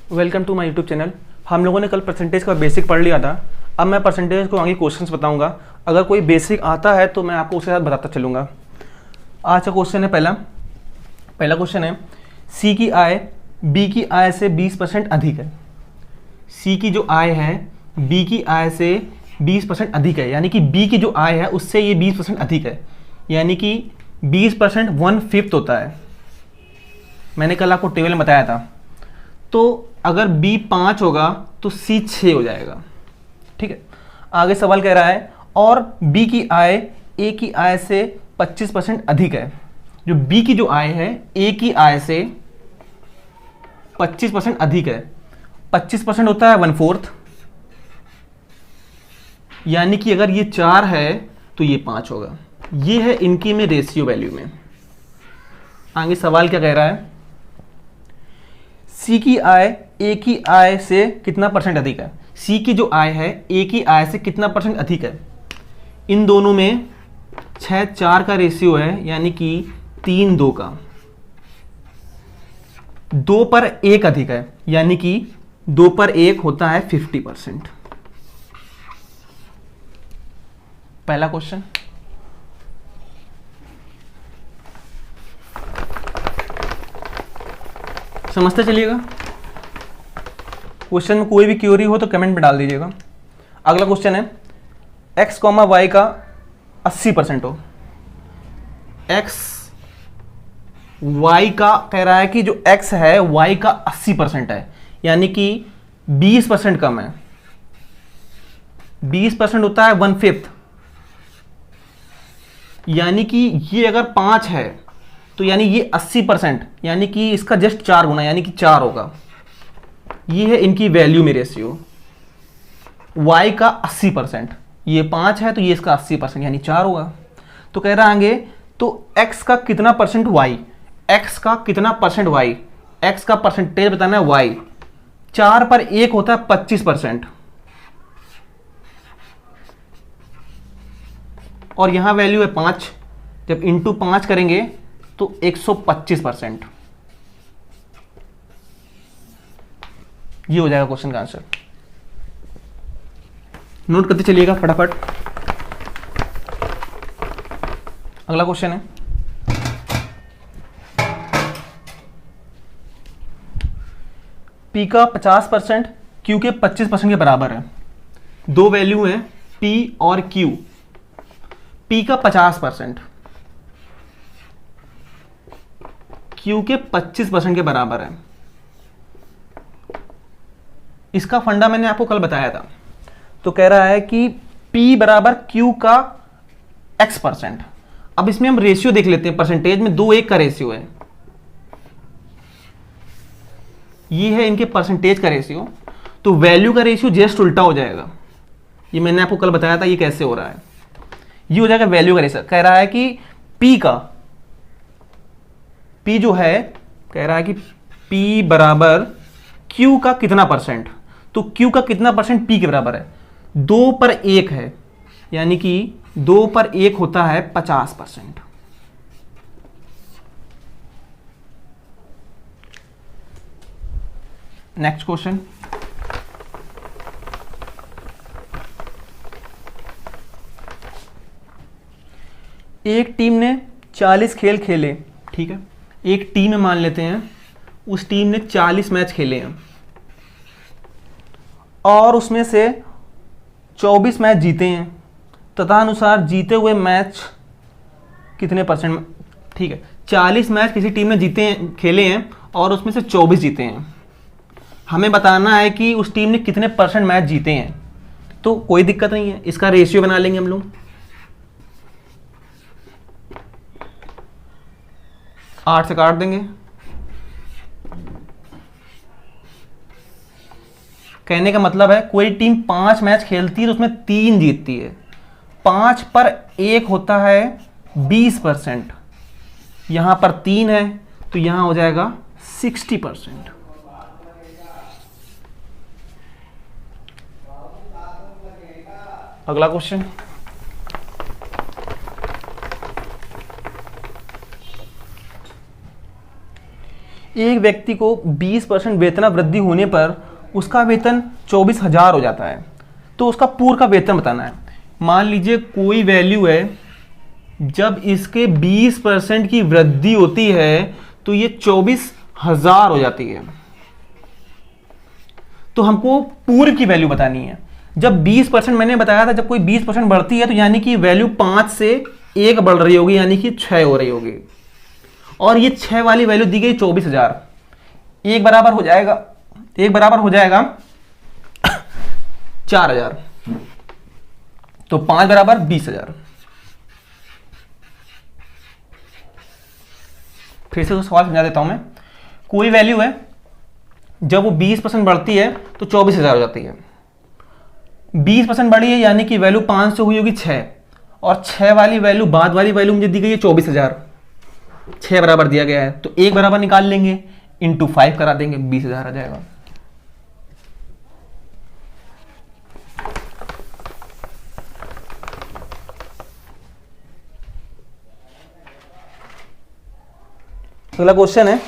Welcome to my YouTube channel. हम लोगों ने कल परसेंटेज का बेसिक पढ़ लिया था। अब मैं परसेंटेज को आगे क्वेश्चंस बताऊंगा। अगर कोई बेसिक आता है तो मैं आपको उसके साथ बताता चलूँगा। आज का क्वेश्चन है पहला क्वेश्चन है, सी की आय बी की आय से 20% अधिक है। सी की जो आय है बी की आय से 20% अधिक है, यानी कि बी की जो आय है उससे ये 20% अधिक है, यानी कि 20% 1/5 होता है। मैंने कल आपको टेबल में बताया था। तो अगर B 5 होगा तो C 6 हो जाएगा। ठीक है, आगे सवाल कह रहा है और B की आय A की आय से 25% अधिक है। जो B की जो आय है A की आय से 25% अधिक है। 25% होता है 1/4, यानी कि अगर ये 4 है तो ये 5 होगा। ये है इनकी में रेशियो वैल्यू में। आगे सवाल क्या कह रहा है, सी की आय ए की आय से कितना परसेंट अधिक है। सी की जो आय है ए की आय से कितना परसेंट अधिक है। इन दोनों में 6:4 का रेशियो है, यानी कि 3:2 का। 2 पर 1 अधिक है, यानी कि 2 पर 1 होता है 50%। पहला क्वेश्चन। समझते चलिएगा। क्वेश्चन में कोई भी क्वेरी हो तो कमेंट में डाल दीजिएगा। अगला क्वेश्चन है, x, y का 80% हो। x y का कह रहा है कि जो x है y का 80% है, यानी कि 20% कम है। 20% होता है 1/5, यानी कि ये अगर 5 है तो यानी ये 80%, यानी कि इसका जस्ट 4 गुना, यानी कि 4 होगा। ये है इनकी वैल्यू में रेशियो। y का 80%, ये 5 है तो ये इसका 80%, यानी 4 होगा। तो कह रहा आगे, तो x का कितना परसेंट y, x का कितना परसेंट y, x का परसेंटेज बताना है y। 4 पर 1 होता है 25%, और यहां वैल्यू है 5। जब इंटू 5 करेंगे तो 125%। ये हो जाएगा क्वेश्चन का आंसर। नोट करते चलिएगा फटाफट। अगला क्वेश्चन है, P का 50% Q के 25% के बराबर है। दो वैल्यू है P और Q। P का 50% Q के 25% के बराबर है। इसका फंडा मैंने आपको कल बताया था। तो कह रहा है कि P बराबर Q का x%। अब इसमें हम रेशियो देख लेते हैं। परसेंटेज में 2:1 का रेशियो है। ये है इनके परसेंटेज का रेशियो। तो वैल्यू का रेशियो जस्ट उल्टा हो जाएगा। ये मैंने आपको कल बताया था ये कैसे हो रहा है। ये हो जाएगा वैल्यू का रेशियो। कह रहा है कि P जो है, कह रहा है कि P बराबर Q का कितना परसेंट। तो Q का कितना परसेंट P के बराबर है। 2 पर 1 है, यानी कि 2 पर 1 होता है 50%। Next question. एक टीम ने 40 खेल खेले। ठीक है, एक टीम में मान लेते हैं उस टीम ने 40 मैच खेले हैं और उसमें से 24 मैच जीते हैं। तथा अनुसार जीते हुए मैच कितने परसेंट। ठीक है, 40 मैच किसी टीम ने जीते हैं, खेले हैं, और उसमें से 24 जीते हैं। हमें बताना है कि उस टीम ने कितने परसेंट मैच जीते हैं। तो कोई दिक्कत नहीं है, इसका रेशियो बना लेंगे हम लोग। 8 से काट देंगे। कहने का मतलब है कोई टीम 5 मैच खेलती है तो उसमें 3 जीतती है। 5 पर 1 होता है 20%। यहां पर 3 है तो यहां हो जाएगा 60%। अगला क्वेश्चन, एक व्यक्ति को 20% वेतन वृद्धि होने पर उसका वेतन 24,000 हो जाता है, तो उसका पूर्व का वेतन बताना है। मान लीजिए कोई वैल्यू है, जब इसके 20% की वृद्धि होती है तो ये 24,000 हो जाती है। तो हमको पूर्व की वैल्यू बतानी है। जब 20% मैंने बताया था, जब कोई 20% बढ़ती है तो यानी कि वैल्यू 5 से 1 बढ़ रही होगी, यानी कि 6 हो रही होगी। और ये 6 वाली वैल्यू दी गई 24,000। एक बराबर हो जाएगा 4,000, तो 5 बराबर 20,000। फिर से तो सवाल समझा देता हूं मैं। कोई वैल्यू है, जब वो 20% बढ़ती है तो 24,000 हो जाती है। 20% बढ़ी है यानी कि वैल्यू 5 से हुई होगी 6, और 6 वाली वैल्यू, बाद वाली वैल्यू मुझे दी गई है 24,000। 6 बराबर दिया गया है तो 1 बराबर निकाल लेंगे, इंटू 5 करा देंगे, 20,000 आ जाएगा। अगला क्वेश्चन है,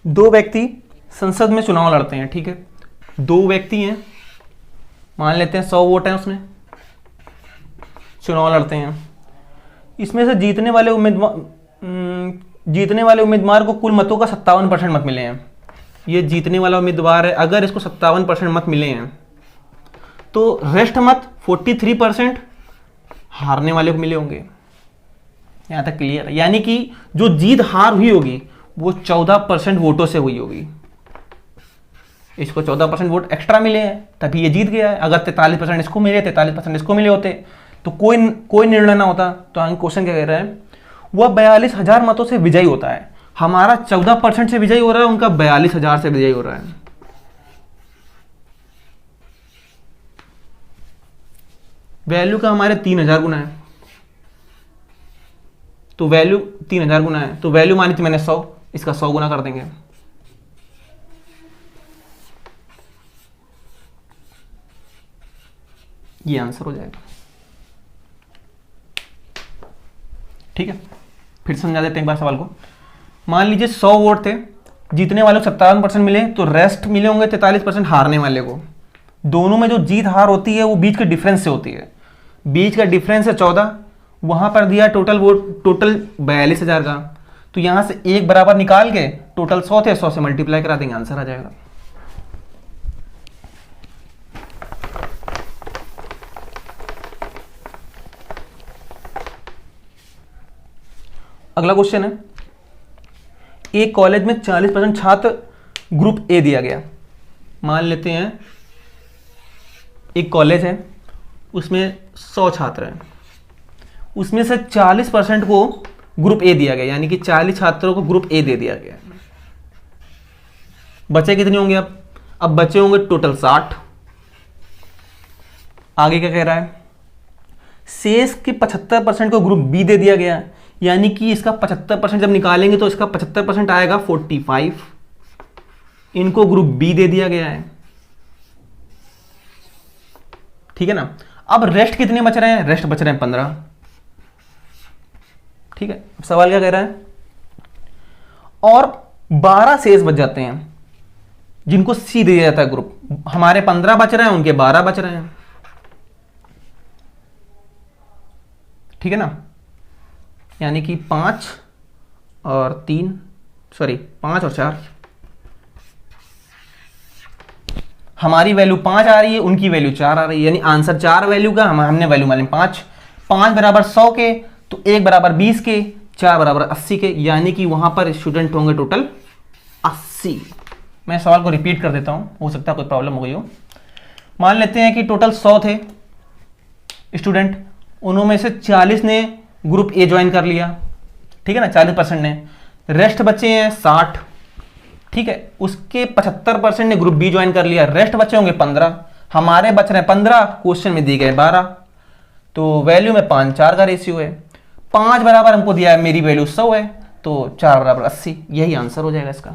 दो व्यक्ति संसद में चुनाव लड़ते हैं। ठीक है, दो व्यक्ति हैं, मान लेते हैं 100 वोट हैं, उसमें चुनाव लड़ते हैं। इसमें से जीतने वाले उम्मीदवार को कुल मतों का 57% मत मिले हैं। ये जीतने वाला उम्मीदवार है, अगर इसको 57% मत मिले हैं तो रेस्ट मत 43% हारने वाले को मिले होंगे। यहां तक क्लियर है? यानी कि जो जीत हार हुई होगी वो 14% वोटों से हुई होगी। इसको 14% वोट एक्स्ट्रा मिले हैं तभी ये जीत गया है। अगर 43% इसको मिले, 43% इसको मिले होते तो कोई निर्णय ना होता। तो आगे क्वेश्चन क्या कह रहा है, वह 42,000 मतों से विजयी होता है। हमारा 14% से विजयी हो रहा है, उनका 42,000 से विजयी हो रहा है। वैल्यू का हमारे 3,000 गुना है, तो वैल्यू 3,000 गुना है, तो वैल्यू मानी थी मैंने 100, इसका 100 गुना कर देंगे। ये आंसर हो जाएगा। ठीक है, फिर समझा देते हैं एक बार सवाल को। मान लीजिए 100 वोट थे, जीतने वाले को 57% मिले, तो रेस्ट मिले होंगे 43% हारने वाले को। दोनों में जो जीत हार होती है वो बीच के डिफरेंस से होती है। बीच का डिफरेंस है 14, वहां पर दिया टोटल वोट, टोटल 42,000 का, तो यहां से 1 बराबर निकाल के टोटल 100 थे, 100 से मल्टीप्लाई करा देंगे, आंसर आ जाएगा। अगला क्वेश्चन है, एक कॉलेज में 40% छात्र ग्रुप ए दिया गया। मान लेते हैं एक कॉलेज है, उसमें 100 छात्र हैं, उसमें से 40% को ग्रुप ए दिया गया, यानी कि 40 छात्रों को ग्रुप ए दे दिया गया। बचे कितने होंगे? अब बचे होंगे टोटल 60। आगे क्या कह रहा है, शेष के 75% को ग्रुप बी दे दिया गया, यानी कि इसका 75% जब निकालेंगे तो इसका 75% आएगा 45। इनको ग्रुप बी दे दिया गया है। ठीक है ना। अब रेस्ट कितने बच रहे हैं? रेस्ट बच रहे हैं 15। ठीक है, अब सवाल क्या कह रहा है, और 12 शेष बच जाते हैं जिनको सी दिया जाता है ग्रुप। हमारे 15 बच रहे हैं, उनके 12 बच रहे हैं। ठीक है ना, यानी कि 5 और 4, हमारी वैल्यू 5 आ रही है, उनकी वैल्यू 4 आ रही है, यानी आंसर 4 वैल्यू का, हमने वैल्यू मानी 5। 5 बराबर 100 के, तो 1 बराबर 20 के, 4 बराबर 80 के, यानी कि वहां पर स्टूडेंट होंगे टोटल 80। मैं सवाल को रिपीट कर देता हूं, हो सकता है कोई प्रॉब्लम हो गई हो। मान लेते हैं कि टोटल 100 थे स्टूडेंट, उनमें से 40 ने ग्रुप ए ज्वाइन कर लिया। ठीक है ना, 40% ने। रेस्ट बचे हैं 60। ठीक है, उसके 75% ने ग्रुप बी ज्वाइन कर लिया, रेस्ट बचे होंगे 15। हमारे बच रहे हैं 15, क्वेश्चन में दी गए 12, तो वैल्यू में 5 4 का रेशियो है। 5 बराबर हमको दिया है, मेरी वैल्यू 100 है, तो 4 बराबर 80, यही आंसर हो जाएगा इसका।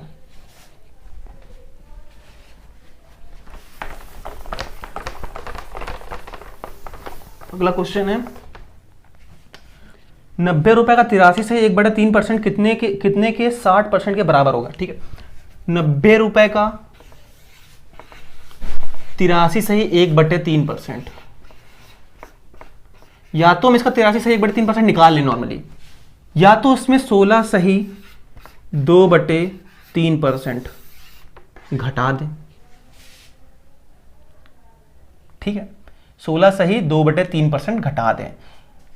अगला क्वेश्चन है, 90 रुपए का 83 से 1/3% कितने के 60% के बराबर होगा। ठीक है, 90 रुपए का 83 सही 1/3%। या तो हम इसका 83 सही 1/3% निकाल लें नॉर्मली, या तो उसमें 16 सही 2/3% घटा दें। ठीक है, 16 सही 2/3% घटा दें।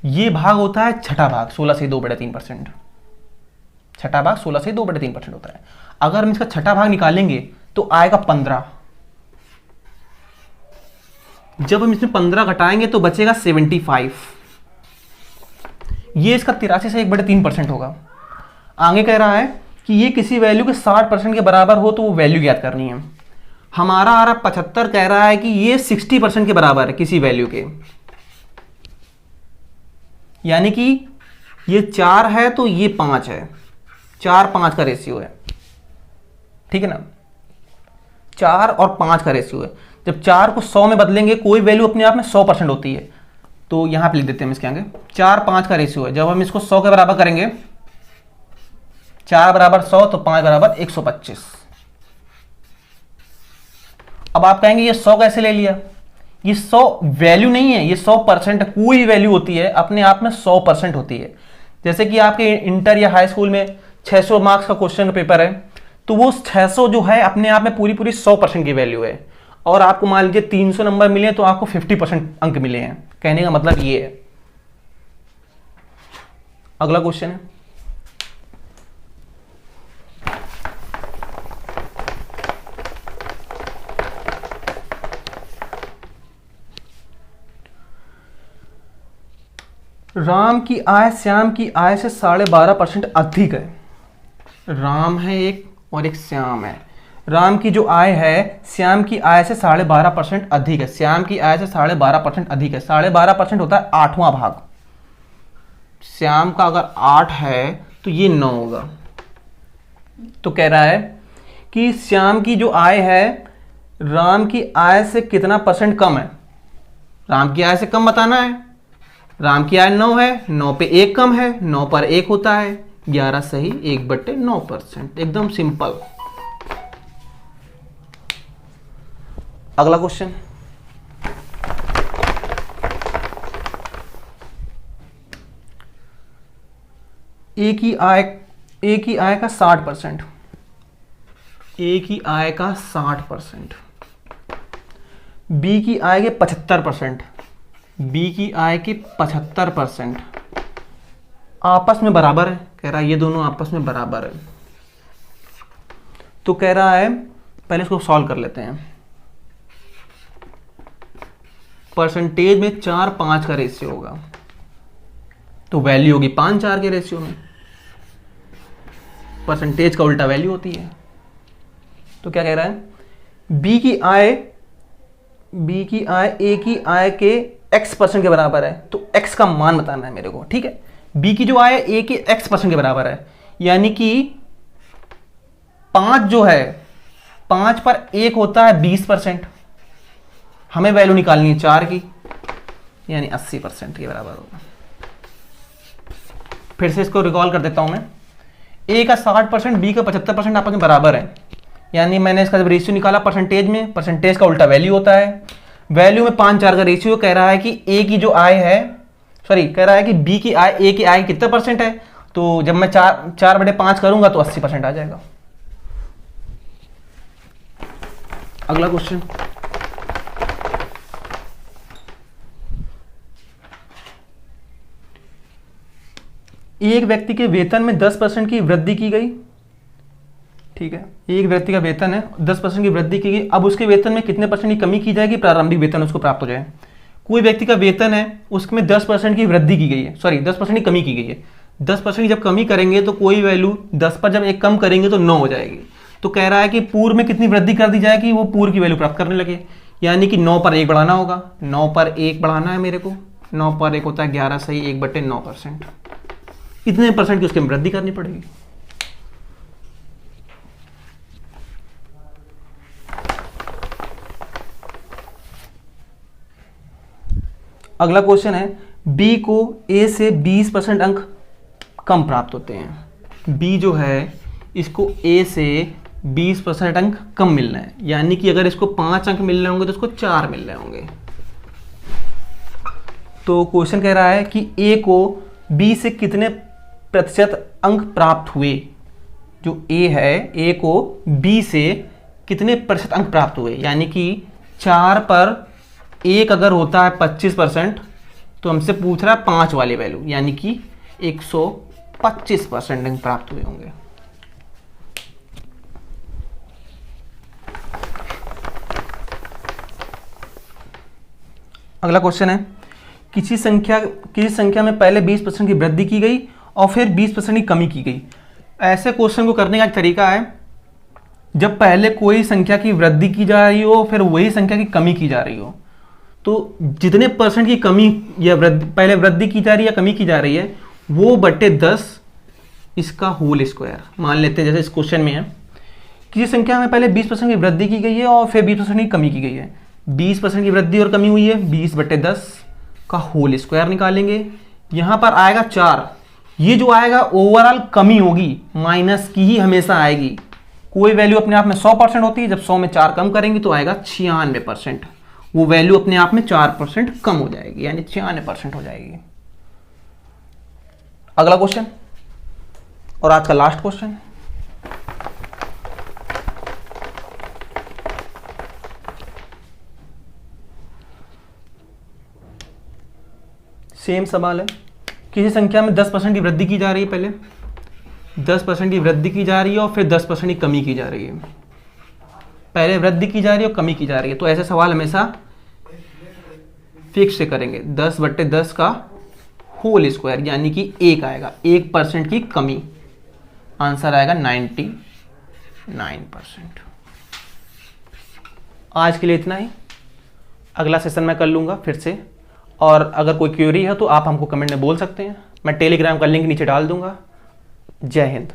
ये भाग होता है छठा भाग, 16 सही 2/3%। छठा भाग 16 सही 2/3% होता है। अगर हम इसका छठा भाग निकालेंगे तो आएगा 15। जब हम इसमें 15 घटाएंगे तो बचेगा 75। ये इसका 83 से 1/3% होगा। आगे कह रहा है कि ये किसी वैल्यू के 60% के बराबर हो तो वो वैल्यू ज्ञात करनी है। हमारा आ रहा 75 कह रहा है कि ये 60% के बराबर है किसी वैल्यू के, यानी कि ये 4 है तो ये 5 है, 4-5 का रेशियो है। ठीक है ना, 4 और 5 का रेशियो है। जब 4 को 100 में बदलेंगे, कोई वैल्यू अपने आप में 100% होती है, तो यहां पे लिख देते हैं इसके आगे 4-5 का रेशियो है। जब हम इसको 100 के बराबर करेंगे, 4 बराबर 100 तो 5 बराबर 125। अब आप कहेंगे ये 100 कैसे ले लिया? ये 100 वैल्यू नहीं है, ये 100% है। कोई वैल्यू होती है अपने आप में 100% होती है। जैसे कि आपके इंटर या हाई स्कूल में 600 मार्क्स का क्वेश्चन का पेपर है, तो वो 600 जो है अपने आप में पूरी 100% की वैल्यू है। और आपको मान लीजिए 300 नंबर मिले तो आपको 50% अंक मिले हैं। कहने का मतलब ये है। अगला क्वेश्चन है, राम की आय श्याम की आय से 12.5% अधिक है। राम है एक और एक श्याम है। राम की जो आय है श्याम की आय से 12.5% अधिक है। श्याम की आय से 12.5% अधिक है। 12.5% होता है 8वां भाग। श्याम का अगर 8 है तो ये 9 होगा। तो कह रहा है कि श्याम की जो आय है राम की आय से कितना परसेंट कम है। राम की आय से कम बताना है। राम की आय 9 है, 9 पे 1 कम है, 9 पर 1 होता है 11 सही 1/9%। एकदम सिंपल। अगला क्वेश्चन, ए की आय का 60%, ए की आय का 60%, बी की आय के 75%, बी की आय के 75% आपस में बराबर है। कह रहा है ये दोनों आपस में बराबर है। तो कह रहा है पहले इसको सॉल्व कर लेते हैं। परसेंटेज में 4-5 का रेशियो होगा, तो वैल्यू होगी 5-4 के रेशियो में। परसेंटेज का उल्टा वैल्यू होती है। तो क्या कह रहा है, बी की आय ए की आय के x% के बराबर है। तो x का मान बताना है मेरे को। ठीक है, b की जो आय है a के x% के बराबर है, यानी कि 5 जो है 5 पर 1 होता है 20%। हमें वैल्यू निकालनी है 4 की, यानी 80% के बराबर होगा। फिर से इसको रिकॉल कर देता हूं मैं। a का 60%, b का 75% आपस में बराबर है, यानी मैंने इसका जब रेशियो निकाला परसेंटेज में, परसेंटेज का उल्टा वैल्यू होता है। वैल्यू में 5-4 का रेशियो। कह रहा है कि ए की जो आय है, कह रहा है कि बी की आय ए की आय कितना परसेंट है। तो जब मैं 4/5 करूंगा तो 80% आ जाएगा। अगला क्वेश्चन, एक व्यक्ति के वेतन में 10% की वृद्धि की गई। ठीक है, एक व्यक्ति का वेतन है 10% की वृद्धि की गई। अब उसके वेतन में कितने परसेंट की कमी की जाएगी, प्रारंभिक वेतन उसको प्राप्त हो जाए। कोई व्यक्ति का वेतन है उसमें 10% की वृद्धि की गई है, 10% की कमी की गई है। 10% की जब कमी करेंगे तो कोई वैल्यू 10 पर जब एक कम करेंगे तो 9 हो जाएगी। तो कह रहा है कि पूर्व में कितनी वृद्धि कर दी जाएगी, वो पूर्व की वैल्यू प्राप्त करने लगे, यानी कि 9 पर 1 बढ़ाना होगा। 9 पर 1 बढ़ाना है मेरे को। 9 पर 1 होता है 11 सही 1/9%। इतने परसेंट की उसकी वृद्धि करनी पड़ेगी। अगला क्वेश्चन है, बी को ए से 20% अंक कम प्राप्त होते हैं। बी जो है इसको ए से 20% अंक कम मिल रहे हैं, यानी कि अगर इसको 5 अंक मिल रहे होंगे तो इसको 4 मिल रहे होंगे। तो क्वेश्चन कह रहा है कि ए को बी से कितने प्रतिशत अंक प्राप्त हुए। जो ए है, ए को बी से कितने प्रतिशत अंक प्राप्त हुए, यानी कि 4 पर 1 अगर होता है 25%, तो हमसे पूछ रहा है 5 वाली वैल्यू, यानी कि 125% अंक प्राप्त हुए होंगे। अगला क्वेश्चन है, किसी संख्या में पहले 20% की वृद्धि की गई और फिर 20% की कमी की गई। ऐसे क्वेश्चन को करने का एक तरीका है, जब पहले कोई संख्या की वृद्धि की जा रही हो फिर वही संख्या की कमी की जा रही हो, तो जितने परसेंट की कमी या पहले वृद्धि की जा रही है या कमी की जा रही है वो बटे 10 इसका होल स्क्वायर मान लेते हैं। जैसे इस क्वेश्चन में है, किसी संख्या में पहले 20% की वृद्धि की गई है और फिर 20% की कमी की गई है। 20% की वृद्धि और कमी हुई है, 20 बटे 10 का होल स्क्वायर निकालेंगे। यहां पर आएगा 4, ये जो आएगा ओवरऑल कमी होगी, माइनस की ही हमेशा आएगी। कोई वैल्यू अपने आप में 100% होती है, जब 100 में 4 कम करेंगे तो आएगा 96%। वो वैल्यू अपने आप में 4% कम हो जाएगी, यानी 96% हो जाएगी। अगला क्वेश्चन और आज का लास्ट क्वेश्चन, सेम सवाल है। किसी संख्या में 10% की वृद्धि की जा रही है, पहले 10% की वृद्धि की जा रही है और फिर 10% की कमी की जा रही है। पहले वृद्धि की जा रही है और कमी की जा रही है, तो ऐसे सवाल हमेशा फिक्स से करेंगे। 10 बटे 10 का होल स्क्वायर, यानी कि 1 आएगा, 1% की कमी, आंसर आएगा 99%। आज के लिए इतना ही, अगला सेशन मैं कर लूँगा फिर से, और अगर कोई क्वेरी है तो आप हमको कमेंट में बोल सकते हैं। मैं टेलीग्राम का लिंक नीचे डाल दूंगा। जय हिंद।